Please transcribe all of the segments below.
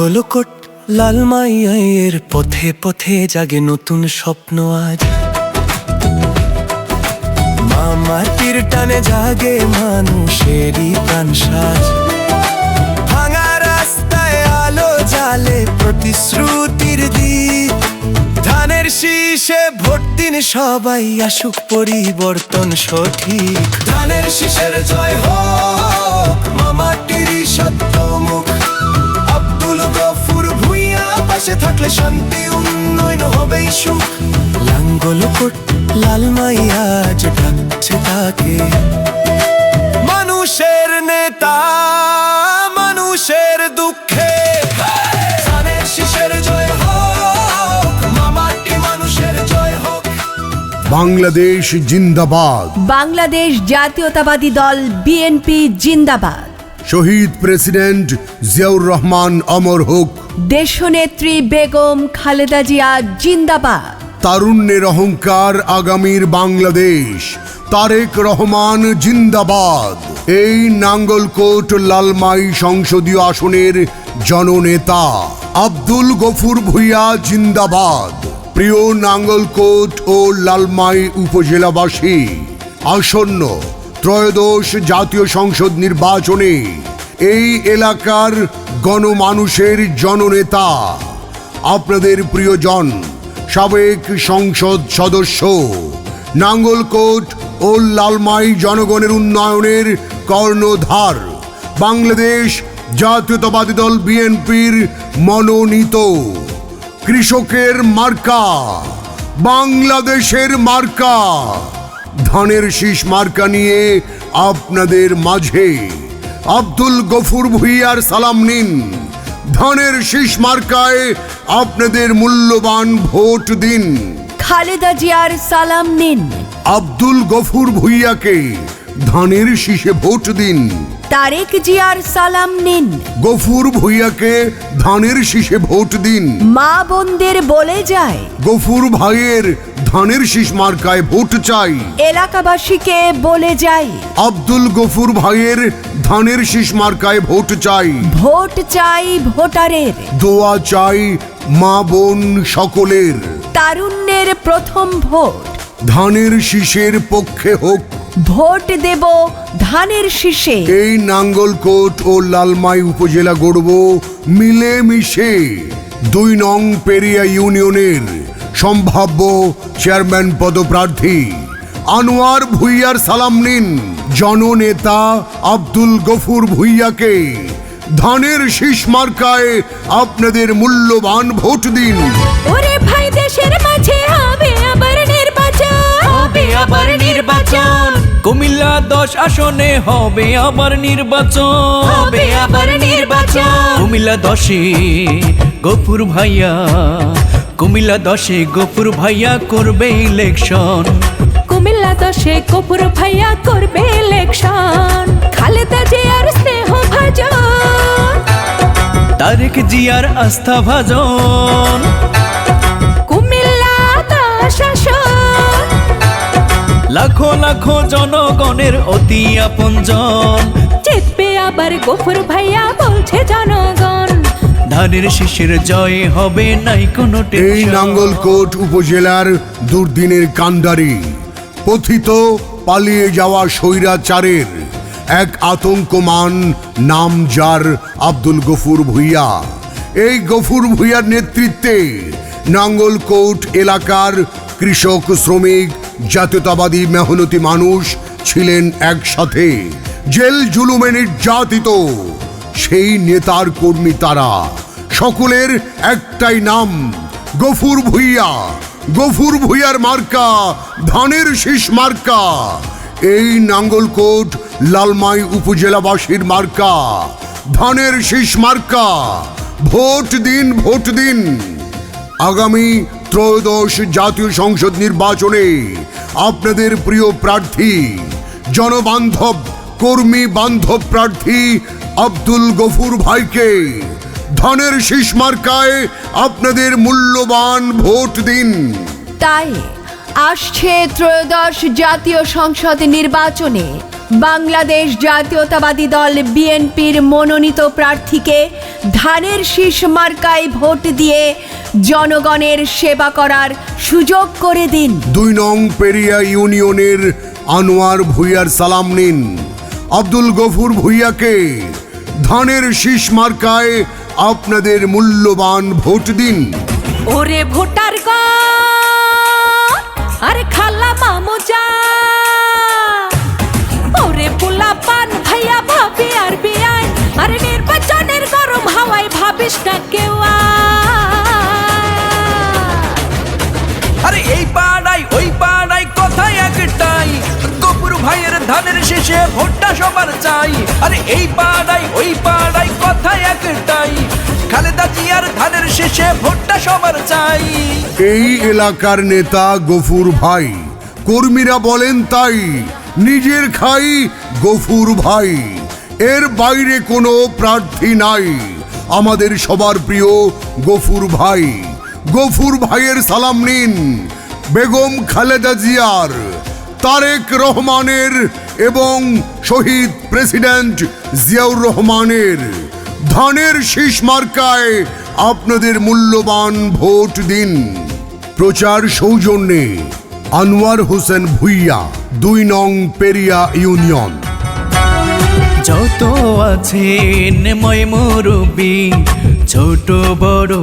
নাঙ্গলকোট লালমাইয়ের পথে পথে জাগে নতুন স্বপ্ন আজ। মাটির টানে জাগে মানুষেরই প্রাণ সাজ। ভাঙা রাস্তায় আলো জালে প্রতিশ্রুতির দ্বীপ। ধানের শীষে ভোট দিন সবাই, আসুক পরিবর্তন সঠিক। ধানের শীষের জয় হোক, মাটির সত্য মুখ। আব্দুল গফুর ভূঁইয়া পাশে থাকলে শান্তি উন্নয়ন হবেই সুখ। নাঙ্গলকোট লালমাইয়া আজ ডাকছে তাকে, মানুষের নেতা মানুষের দুঃখে। ধানের শীষের জয় হোক, মাটি মানুষের জয় হোক। বাংলাদেশ জিন্দাবাদ। বাংলাদেশ জাতীয়তাবাদী দল বিএনপি জিন্দাবাদ। শহীদ প্রেসিডেন্ট জিয়াউর রহমান অমর হোক। দেশনেত্রী বেগম খালেদা জিয়া জিন্দাবাদ। তারুণ্যের অহংকার আগামীর বাংলাদেশ তারেক রহমান জিন্দাবাদ। এই নাঙ্গলকোট লালমাই সংসদীয় আসনের জননেতা আব্দুল গফুর ভূঁইয়া জিন্দাবাদ। প্রিয় নাঙ্গলকোট ও লালমাই উপজেলাবাসী, আসন্ন ত্রয়োদশ জাতীয় সংসদ নির্বাচনে এই এলাকার গণমানুষের জননেতা আপনাদের প্রিয়জন সাবেক সংসদ সদস্য, নাঙ্গলকোট ও লালমাই জনগণের উন্নয়নের কর্ণধার, বাংলাদেশ জাতীয়তাবাদী দল বিএনপির মনোনীত কৃষকের মার্কা, বাংলাদেশের মার্কা ধানের শীষ মার্কা নিয়ে আপনাদের মাঝে আব্দুল গফুর ভূঁইয়ার সালাম নিন। ধানের শীষ মার্কায় আপনাদের মূল্যবান ভোট দিন। খালেদা জিয়ার সালাম নিন। আব্দুল গফুর ভূঁইয়াকে ধানের শীষে ভোট দিন। তারেক জিয়ার সালাম নিন। গফুর ভূঁইয়াকে ধানের শীষে ভোট দিন। মা বোনদের বলে যায়, গফুর ভাইয়ের ধানের শীষ মার্কায় ভোট চাই। এলাকাবাসীকে বলে যায়, আব্দুল গফুর ভাইয়ের ধানের শীষ মার্কায় ভোট চাই। ভোট চাই ভোটারের, দোয়া চাই মা বোন সকলের। তারুণ্যের প্রথম ভোট ধানের শীষের পক্ষে হোক। ভোট দেব ধানের শীষে। এই নাঙ্গলকোট ও লালমাই উপজেলা গড়ব মিলেমিশে। ২ নং পেরিয়া ইউনিয়নের সম্ভাব্য চেয়ারম্যান পদপ্রার্থী আনোয়ার ভূঁইয়ার সালাম নিন। জননেতা আব্দুল গফুর ভূঁইয়াকে ধানের শীষ মার্কায় আপনাদের মূল্যবান ভোট দিন। ওরে ভাই, দেশের মাঝে হবে আবার নির্বাচন, হবে আবার নির্বাচন। কুমিল্লা 10 আসনে হবে আবার নির্বাচন, হবে আবার নির্বাচন। কুমিল্লা 10-এ গফুর ভাইয়া, কুমিল্লা 10-এ গফুর ভাইয়া করবে ইলেকশন। কুমিল্লা 10-এ গফুর ভাইয়া করবে ইলেকশন। খালেদা জিয়ার স্নেহ ভাজন, তারেক জিয়ার আস্থা ভাজন। কুমিল্লা 10 আসন, লাখো লাখো জনগণের অতি আপনজন। জিতবে আবার গফুর ভাইয়া বলছে জনগণ। ধানের শীষের জয় হবে নাই কোনো এই টেনশন। নাঙ্গলকোট উপজেলার দুর্দিনের কান্ডারি, পথিত পালিয়ে যাওয়া স্বৈরাচারের এক আতঙ্কমান নাম যার আব্দুল গফুর ভূঁইয়া। এই গফুর ভূঁইয়ার নেতৃত্বে নাঙ্গলকোট এলাকার কৃষক, শ্রমিক, জাতীয়তাবাদী মেহনতি মানুষ ছিলেন একসাথে। জেল জুলুমে নির্যাতিত সেই নেতার কর্মী তারা, সকলের একটাই নাম গফুর ভূঁইয়া। গফুর ভূঁইয়ার মার্কা ধানের শীষ মার্কা। এই নাঙ্গলকোট লালমাই উপজেলাবাসীর মার্কা ধানের শীষ মার্কা। ভোট দিন, ভোট দিন। আগামী ত্রয়োদশ জাতীয় সংসদ নির্বাচনে আপনাদের প্রিয় প্রার্থী, জনবান্ধব, কর্মী বান্ধব প্রার্থী আব্দুল গফুর ভাইকে ধানের শীষ মার্কায় আপনাদের মূল্যবান ভোট দিন। তাই আসছে ত্রয়োদশ জাতীয় সংসদ নির্বাচনে বাংলাদেশ জাতীয়তাবাদী দল বিএনপির মনোনীত প্রার্থীকে ধানের শীষ মার্কায় ভোট দিয়ে জনগণের সেবা করার সুযোগ করে দিন। 2 নং পেরিয়া ইউনিয়নের আনোয়ার ভূঁইয়ার সালাম নিন। আব্দুল গফুর ভূঁইয়াকে ধানের শীষ মার্কায় আপনাদের মূল্যবান ভোট দিন। ওরে ভোটার গো, আরে খালা মামুজা, ওরে পোলা পান ভাইয়া ভাবি আর বিয়াই, আরে নির্বাচনের গরম হাওয়ায় ভাবিস না কেউ। আরে এই পাড়াই ওই পাড়াই কথাই একটাই, গফুর ভাইয়ের ধানের শেষে ভোটটা সবার চাই। আরে এই পাড়াই ওই পাড়াই কথাই একটাই, খালেদা জিয়ার ধানের শেষে ভোটটা সবার চাই। এই এলাকার নেতা গফুর ভাই, কর্মীরা বলেন তাই, নিজের খাই গফুর ভাই, এর বাইরে কোনো প্রার্থী নাই। আমাদের সবার প্রিয় গফুর ভাই, গফুর ভাইয়ের সালাম নিন। বেগম খালেদা জিয়ার, তারেক রহমানের এবং শহীদ প্রেসিডেন্ট জিয়াউর রহমানের ধানের শীষ মার্কায় আপনাদের মূল্যবান ভোট দিন। প্রচার সৌজন্যে আনোয়ার হোসেন ভূঁইয়া, 2 নং পেরিয়া ইউনিয়ন। যত আছেন মই মুরব্বি, ছোট বড়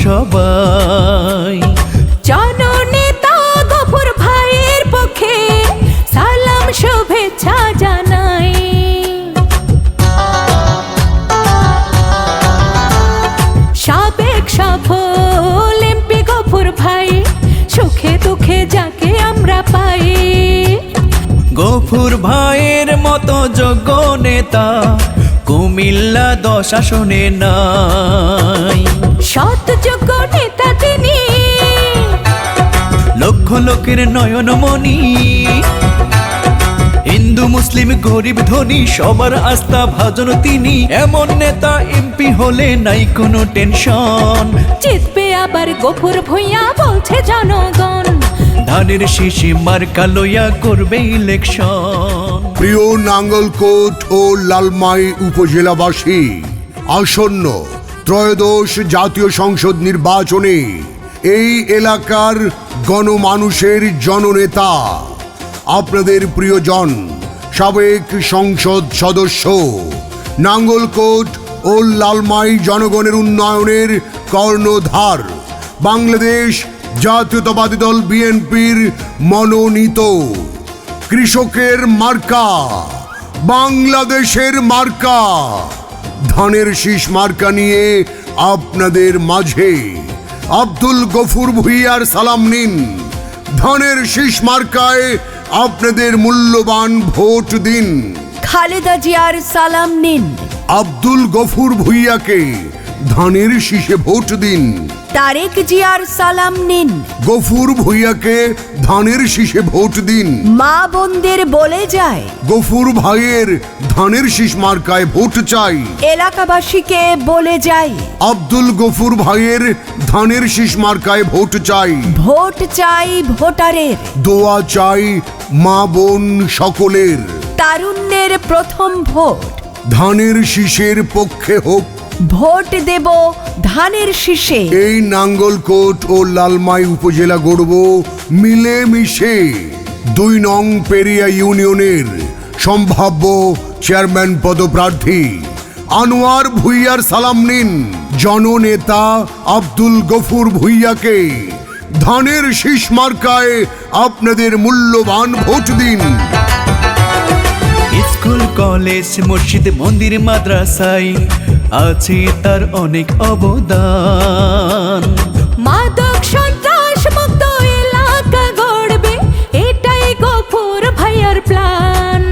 সবাই, জননেতা গফুর ভাইয়ের পক্ষে সালাম শুভেচ্ছা জানাই। সাবেক সফল এমপি গফুর ভাই, সুখে দুঃখে যাকে আমরা পাই। গফুর ভাইয়ের মতো যোগ্য নেতা কুমিল্লা 10 আসনে নাই। সৎ যোগ্য নেতা তিনি, লক্ষ লোকের নয়নমণি, হিন্দু মুসলিম গরিব ধনী সবার আস্থা ভাজন তিনি। এমন নেতা এমপি হলে নাই কোনো টেনশন, জিতবে আবার গফুর ভূঁইয়া বলছে জনগণ। ধানের শীষে মার্কা লইয়া করবে ইলেকশন। প্রিয় নাঙ্গলকোট ও লালমাই উপজেলাবাসী, আসন্ন ত্রয়োদশ জাতীয় সংসদ নির্বাচনে এই এলাকার গণমানুষের জননেতা, আপনাদের প্রিয়জন, সাবেক সংসদ সদস্য, নাঙ্গলকোট ও লালমাই জনগণের উন্নয়নের কর্ণধার, বাংলাদেশ জাতীয়তাবাদী দল বিএনপির মনোনীত কৃষকের মার্কা, বাংলাদেশের মার্কা, ধানের শীষ মার্কা নিয়ে আপনাদের মাঝে আব্দুল গফুর ভূঁইয়ার সালাম নিন। ধানের শীষ মার্কায় আপনাদের মূল্যবান ভোট দিন। খালেদা জিয়ার সালাম নিন। আব্দুল গফুর ভূঁইয়াকে ধানের শীষে ভোট দিন। তারেক জিয়ার সালাম নিন। গফুর ভূঁইয়াকে ধানের শীষে ভোট দিন। মা বোনদের বলে যায়, গফুর ভাইয়ের ধানের শীষ মার্কায় ভোট চাই। এলাকাবাসীকে বলে যাই, আব্দুল গফুর ভাইয়ের ধানের শীষ মার্কায় ভোট চাই। ভোট চাই ভোটারের, দোয়া চাই মা বোন সকলের। তারুণ্যের প্রথম ভোট ধানের শীষের পক্ষে হোক। ভোট দেব ধানের শীষে। এই নাঙ্গলকোট ও লালমাই উপজেলা গড়ব মিলেমিশে। 2 নং পেরিয়া ইউনিয়নের সম্ভাব্য চেয়ারম্যান পদপ্রার্থী আনোয়ার ভূঁইয়ার সালাম নিন। জননেতা আব্দুল গফুর ভূঁইয়াকে ধানের শীষ মার্কায় আপনাদের মূল্যবান ভোট দিন। স্কুল কলেজ মসজিদ মন্দির মাদ্রাসায় আছে তার অনেক অবদান। মাদক সন্ত্রাস মুক্ত এলাকা গড়বে, এটাই গফুর ভাইয়ার প্ল্যান।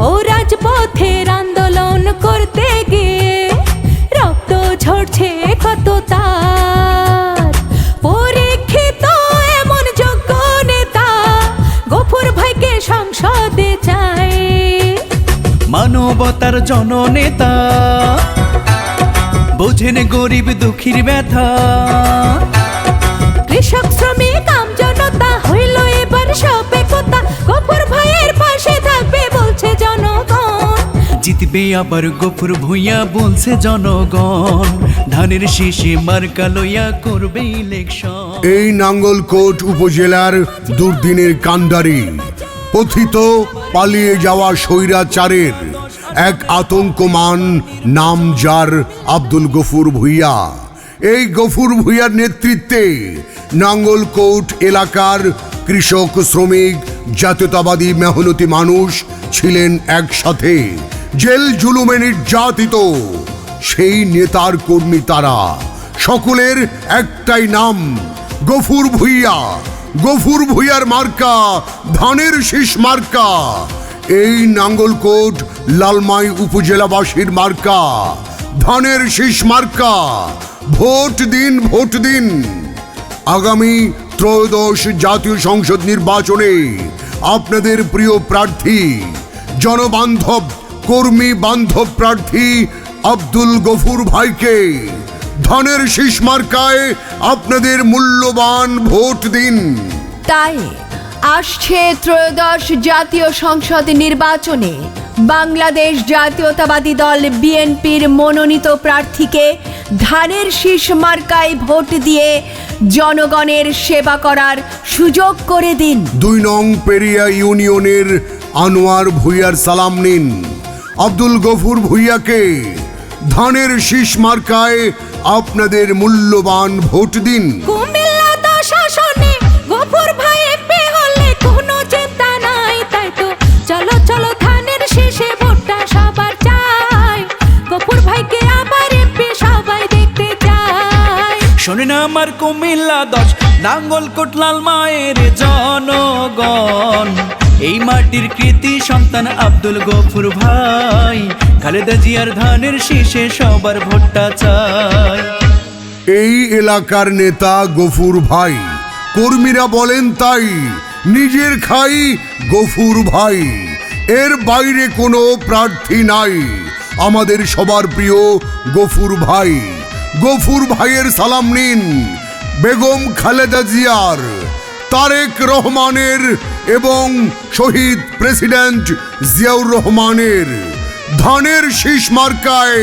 ও রাজপথের আন্দোলন করতে গিয়ে রক্ত ঝরছে কত তার। পরীক্ষিত এমন যোগ্য নেতা গফুর ভাইকে সংসদে চায়। মানবতার জননেতা, বোঝেন গরিব দুঃখীর ব্যথা। কৃষক শ্রমিক আম জনতা হইল এবার সব একতা, গফুর ভাইয়ের পাশে থাকবে বলছে জনগণ। জিতবে আবার গফুর ভূঁইয়া বলছে জনগণ, ধানের শীষে মার্কা লইয়া করবে ইলেকশন। এই নাঙ্গলকোট উপজেলার দুর্দিনের কান্ডারি, পথিত পালিয়ে যাওয়া স্বৈরাচারের এক আতঙ্কমান নাম, যার আব্দুল গফুর ভূঁইয়া। এই গফুর ভূঁইয়ার নেতৃত্বে নাঙ্গলকোট এলাকার কৃষক, শ্রমিক, জাতীয়তাবাদী মেহনতি মানুষ ছিলেন একসাথে। জেল জুলুমে নির্যাতিত সেই নেতার কর্মী তারা, সকলের একটাই নাম, গফুর ভূঁইয়া। গফুর ভূঁইয়ার মার্কা ধানের শীষ মার্কা। এই নাঙ্গলকোট লালমাই উপজেলাবাসীর মার্কা ধানের শীষ মার্কা। ভোট দিন, ভোট দিন। আগামী ত্রয়োদশ জাতীয় সংসদ নির্বাচনে আপনাদের প্রিয় প্রার্থী, জনবান্ধব, কর্মী বান্ধব প্রার্থী আব্দুল গফুর ভাইকে ধানের শীষ মার্কায় আপনাদের মূল্যবান ভোট দিন। তাই আসছে ত্রয়োদশ জাতীয় সংসদ নির্বাচনে বাংলাদেশ জাতীয়তাবাদী দল বিএনপির মনোনীত প্রার্থীকে ধানের শীষ মার্কায় ভোট দিয়ে জনগণের সেবা করার সুযোগ করে দিন। 2 নং পেরিয়া ইউনিয়নের আনোয়ার ভূঁইয়ার সালাম নিন। আব্দুল গফুর ভূঁইয়াকে ধানের শীষ মার্কায় আপনাদের মূল্যবান ভোট দিন। কুমিল্লা 10 আসনে গফুর ভাই এমপি হলে কোনো চিন্তা নাই, তাই তো চলো চলো ধানের শীষে ভোটটা সবার চাই, গফুর ভাইকে আবার এমপি সবাই দেখতে চায়। শোনেন আমার কুমিল্লা 10 নাঙ্গলকোট লালমায়ের জনগণ, এই মাটির কৃতি সন্তান আব্দুল গফুর ভাই, খালেদা জিয়ার ধানের শীষে সবার ভোটটা চাই। এই এলাকার নেতা গফুর ভাই, কর্মীরা বলেন তাই, নিজের খাই গফুর ভাই, এর বাইরে কোনো প্রার্থী নাই। আমাদের সবার প্রিয় গফুর ভাই। গফুর ভাইয়ের সালাম নিন বেগম খালেদা জিয়ার, তারেক রহমানের এবং শহীদ প্রেসিডেন্ট জিয়াউর রহমানের। ধানের শীষ মার্কায়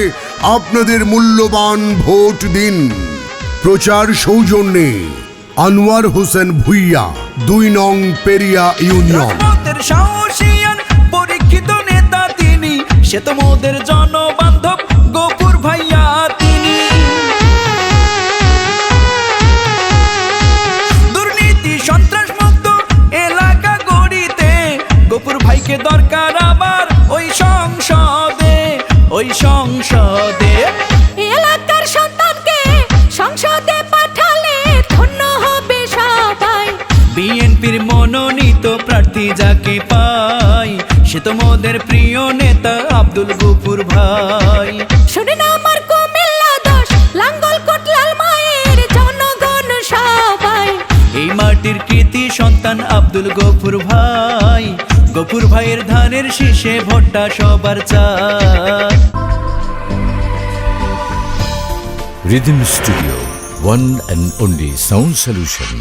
আপনাদের মূল্যবান ভোট দিন। প্রচার সৌজন্যে আনোয়ার হোসেন ভূঁইয়া, 2 নং পেরিয়া ইউনিয়ন। রাজপথের সাহসিয়ান পরীক্ষিত নেতা তিনি, সে তো মোদের জনবান্ধব গফুর ভাইয়া তিনি। দুর্নীতি সন্ত্রাস মুক্ত এলাকা গড়িতে গফুর ভাইকে দরকার আবার ওই সংসদে, ওই সংসদে। এলাকার সন্তানকে সংসদে পাঠালে ধন্য হবে সবাই, বিএনপির মনোনীত প্রার্থী যাকে পাই, সে তো মোদের প্রিয় নেতা আব্দুল গফুর ভাই। শুনেন আমার কুমিল্লা 10 লাঙ্গলকোট লালমায়ের জনগণ সবাই, এই মাটির কৃতি সন্তান আব্দুল গফুর ভাই, গফুর ভাইয়ের ধানের শীষে ভোটটা সবার চাই। Rhythm Studio, one and only sound solution.